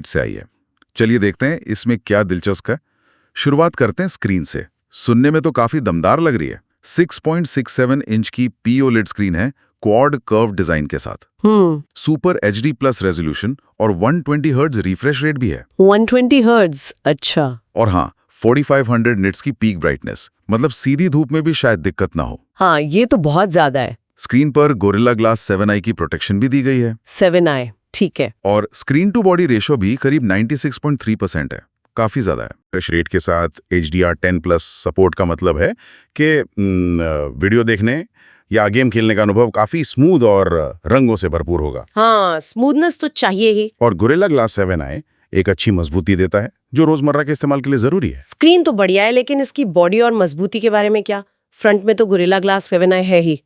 से आई है। चलिए देखते हैं इसमें क्या दिलचस्प है। शुरुआत करते हैं स्क्रीन से। सुनने में तो काफी दमदार लग रही है। 6.67 इंच की पीओलेड स्क्रीन है, क्वाड कर्व डिजाइन के साथ। सुपर एचडी प्लस रेजोल्यूशन और 120 हर्ट्ज रिफ्रेश रेट भी है। 120 हर्ट्ज, अच्छा। और हाँ, 4500 निट्स की पीक ब्राइटनेस, मतलब सीधी धूप में भी शायद दिक्कत ना हो। हाँ, ये तो बहुत ज्यादा है। स्क्रीन पर गोरिल्ला ग्लास 7i की प्रोटेक्शन भी दी गई है। 7i, ठीक है। और स्क्रीन टू बॉडी रेशो भी करीब 96.3% है, काफी ज्यादा है। रिफ्रेश रेट के साथ HDR10+ सपोर्ट का मतलब है कि वीडियो देखने या गेम खेलने का अनुभव काफी स्मूथ और रंगों से भरपूर होगा। हाँ, स्मूथनेस तो चाहिए ही। और गोरिल्ला ग्लास 7i एक अच्छी मजबूती देता है, जो रोजमर्रा के इस्तेमाल के लिए जरूरी है। स्क्रीन तो बढ़िया है, लेकिन इसकी बॉडी और मजबूती के बारे में क्या? फ्रंट में तो गोरिल्ला ग्लास 7i है ही,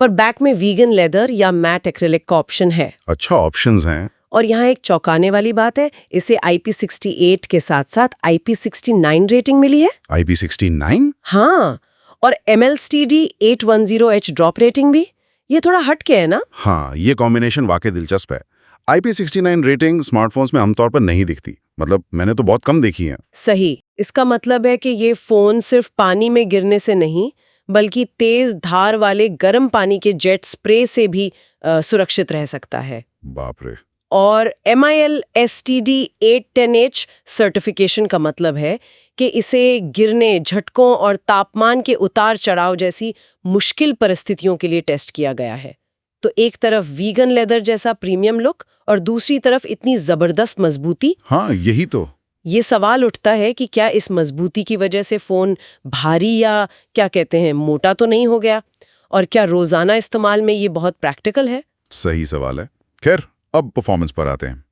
पर बैक में वीगन लेदर या मैट एक्रिलिक का ऑप्शन है। अच्छा, ऑप्शंस हैं। और यहाँ एक चौंकाने वाली बात है, इसे IP68 के साथ साथ IP69 रेटिंग मिली है। IP69? हाँ, और MLSTD 810H ड्रॉप रेटिंग भी। ये थोड़ा हटके है ना? हाँ, ये कॉम्बिनेशन वाकई दिलचस्प है। IP69 रेटिंग स्मार्टफोन्स में आमतौर पर नहीं दिखती, मतलब मैंने तो बहुत कम देखी है। सही, इसका मतलब है कि ये फोन सिर्फ पानी में गिरने से नहीं, बल्कि तेज धार वाले गर्म पानी के जेट स्प्रे से भी सुरक्षित रह सकता है। बाप रे। और MIL STD 810H सर्टिफिकेशन का मतलब है कि इसे गिरने, झटकों और तापमान के उतार चढ़ाव जैसी मुश्किल परिस्थितियों के लिए टेस्ट किया गया है। तो एक तरफ वीगन लेदर जैसा प्रीमियम लुक और दूसरी तरफ इतनी जबरदस्त मजबूती। हाँ, यही तो। ये सवाल उठता है कि क्या इस मजबूती की वजह से फोन भारी या क्या कहते हैं मोटा तो नहीं हो गया, और क्या रोजाना इस्तेमाल में ये बहुत प्रैक्टिकल है? सही सवाल है। खैर, अब परफॉर्मेंस पर आते हैं।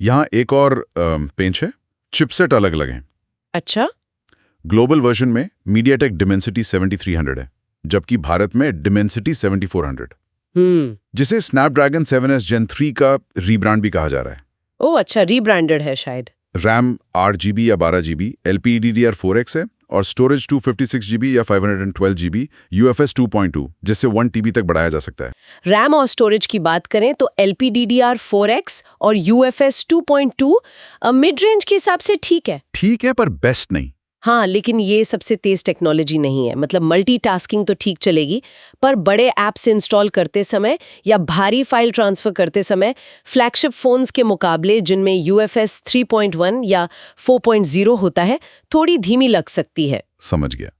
यहाँ एक और पेंच है, चिपसेट अलग अलग हैं। अच्छा। ग्लोबल वर्जन में मीडियाटेक डिमेंसिटी 7300 है, जबकि भारत में डिमेंसिटी 7400, जिसे स्नैपड्रैगन 7S Gen 3 का रीब्रांड भी कहा जा रहा है। ओह अच्छा, रीब्रांडेड है शायद। रैम 8GB या 12GB LPDDR4X है, और स्टोरेज 256GB या 512GB UFS 2.2, जिससे 1 TB तक बढ़ाया जा सकता है। रैम और स्टोरेज की बात करें तो LPDDR4X और UFS 2.2 मिड रेंज के हिसाब से ठीक है, पर बेस्ट नहीं। हाँ, लेकिन ये सबसे तेज टेक्नोलॉजी नहीं है। मतलब मल्टीटास्किंग तो ठीक चलेगी, पर बड़े ऐप्स इंस्टॉल करते समय या भारी फाइल ट्रांसफर करते समय फ्लैगशिप फोन्स के मुकाबले, जिनमें UFS 3.1 या 4.0 होता है, थोड़ी धीमी लग सकती है। समझ गया।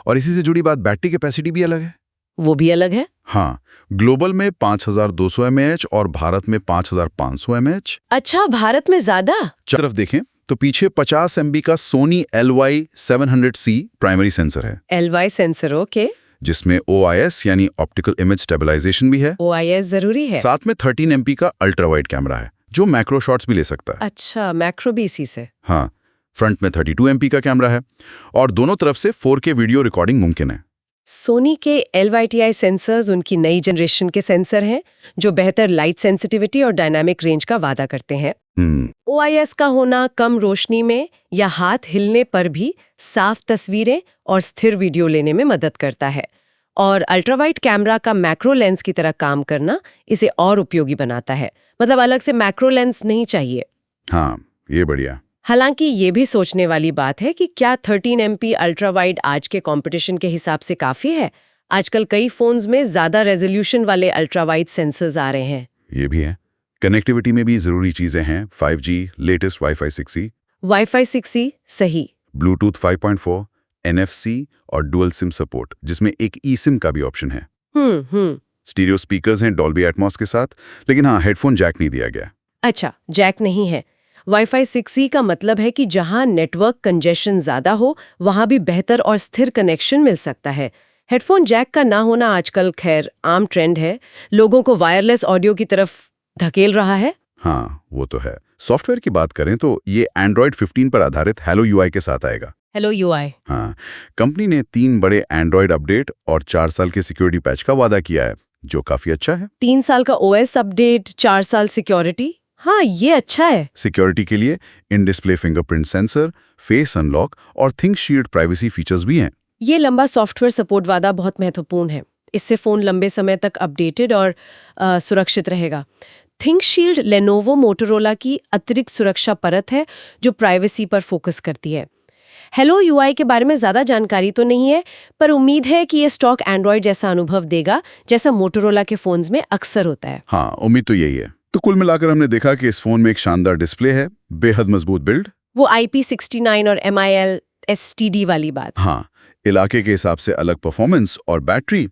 और इसी से जुड़ी बात, बैटरी कैपेसिटी भी अलग है। वो भी अलग है? हाँ, ग्लोबल में 5200 mAh और भारत में 5500 mAh। अच्छा, भारत में ज्यादा। तरफ देखें तो पीछे 50 MB का सोनी LY700C प्राइमरी सेंसर है। LY sensor, okay. जिसमें OIS यानी ऑप्टिकल इमेज स्टेबलाइजेशन भी है। OIS जरूरी है। साथ में 13 MP का अल्ट्रा वाइड कैमरा है, जो मैक्रो शॉट्स भी ले सकता है। अच्छा, मैक्रो भी इसी से। हाँ, फ्रंट में 32 MP का कैमरा है और दोनों तरफ से 4K वीडियो रिकॉर्डिंग मुमकिन है। सोनी के LYTI सेंसर्स उनकी नई जनरेशन के सेंसर हैं, जो बेहतर लाइट सेंसिटिविटी और डायनामिक रेंज का वादा करते हैं। OIS का होना कम रोशनी में या हाथ हिलने पर भी साफ तस्वीरें और स्थिर वीडियो लेने में मदद करता है, और अल्ट्रावाइड कैमरा का मैक्रो लेंस की तरह काम करना इसे और उपयोगी बनाता है। मतलब अलग से मैक्रो लेंस नहीं चाहिए। हाँ, ये बढ़िया। हालांकि ये भी सोचने वाली बात है कि क्या 13 MP अल्ट्रावाइड आज के कंपटीशन के हिसाब से काफी है? आजकल कई फोन्स में ज्यादा रेजोल्यूशन वाले अल्ट्रावाइड सेंसर्स आ रहे हैं। ये भी है। कनेक्टिविटी में भी जरूरी चीजें हैं, 5G, latest Wi-Fi 6E। Wi-Fi 6E, सही। Bluetooth 5.4, NFC और डुअल सिम सपोर्ट, जिसमें एक eSIM का भी ऑप्शन है। स्टीरियो स्पीकर्स हैं डॉल्बी एटमॉस के साथ, लेकिन हाँ, हेडफोन जैक नहीं दिया गया। अच्छा, जैक नहीं है। Wi-Fi 6E का मतलब है कि जहां नेटवर्क कंजेशन ज्यादा हो, वहां भी बेहतर और स्थिर कनेक्शन मिल सकता है। हेडफोन जैक का ना होना आजकल खैर आम ट्रेंड है, लोगों को वायरलेस ऑडियो की तरफ धकेल रहा है। हाँ, वो तो है। सॉफ्टवेयर की बात करें तो ये Android 15 पर आधारित Hello UI के साथ आएगा। Hello UI। हाँ, कंपनी ने 3 बड़े Android अपडेट और 4 साल के सिक्योरिटी पैच का वादा किया है, जो काफी अच्छा है। 3 साल का OS अपडेट, 4 साल सिक्योरिटी। हाँ, ये अच्छा है। सिक्योरिटी के लिए in display fingerprint sensor, face unlock और थिंक शील्ड प्राइवेसी फीचर्स भी हैं। ये लंबा सॉफ्टवेयर सपोर्ट वादा बहुत महत्वपूर्ण है। इससे फोन लंबे समय तक अपडेटेड और सुरक्षित रहेगा। थिंकशील्ड लेनोवो मोटोरोला की अतिरिक्त सुरक्षा परत है जो प्राइवेसी पर फोकस करती है। हेलो यूआई के बारे में ज़्यादा जानकारी तो नहीं है, पर उम्मीद है कि ये स्टॉक एंड्रॉयड जैसा अनुभव देगा जैसा मोटोरोला के फोन्स में अक्सर होता है। हाँ, उम्मीद तो यही है। तो कुल मिलाकर हमने देखा कि इस फोन में एक शानदार डिस्प्ले है, बेहद मजबूत बिल्ड, वो IP69 और MIL STD वाली बात। हाँ, इलाके के हिसाब से अलग परफॉर्मेंस और बैटरी,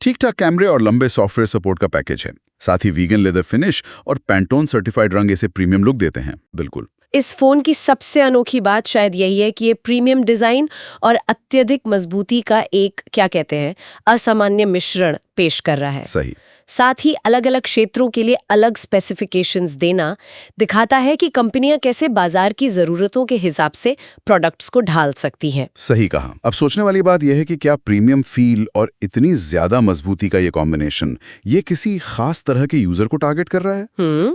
ठीक-ठाक कैमरे और लंबे सॉफ्टवेयर सपोर्ट का पैकेज है। साथ ही वीगन लेदर फिनिश और पैंटोन सर्टिफाइड रंग इसे प्रीमियम लुक देते हैं। बिल्कुल। इस फोन की सबसे अनोखी बात शायद यही है कि ये प्रीमियम डिजाइन और अत्यधिक मजबूती का एक क्या कहते हैं असामान्य मिश्रण पेश कर रहा है। सही। साथ ही अलग अलग क्षेत्रों के लिए अलग स्पेसिफिकेशंस देना दिखाता है कि कंपनियां कैसे बाजार की जरूरतों के हिसाब से प्रोडक्ट्स को ढाल सकती हैं। सही कहा। अब सोचने वाली बात यह है कि क्या प्रीमियम फील और इतनी ज्यादा मजबूती का ये कॉम्बिनेशन ये किसी खास तरह के यूजर को टारगेट कर रहा है,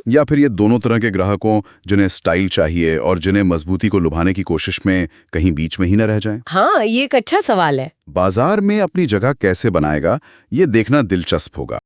या फिर ये दोनों तरह के ग्राहकों जिन्हें स्टाइल चाहिए और जिन्हें मजबूती को लुभाने की कोशिश में कहीं बीच में ही न रह जाएं? हाँ, ये एक अच्छा सवाल है। बाजार में अपनी जगह कैसे बनाएगा, ये देखना दिलचस्प होगा।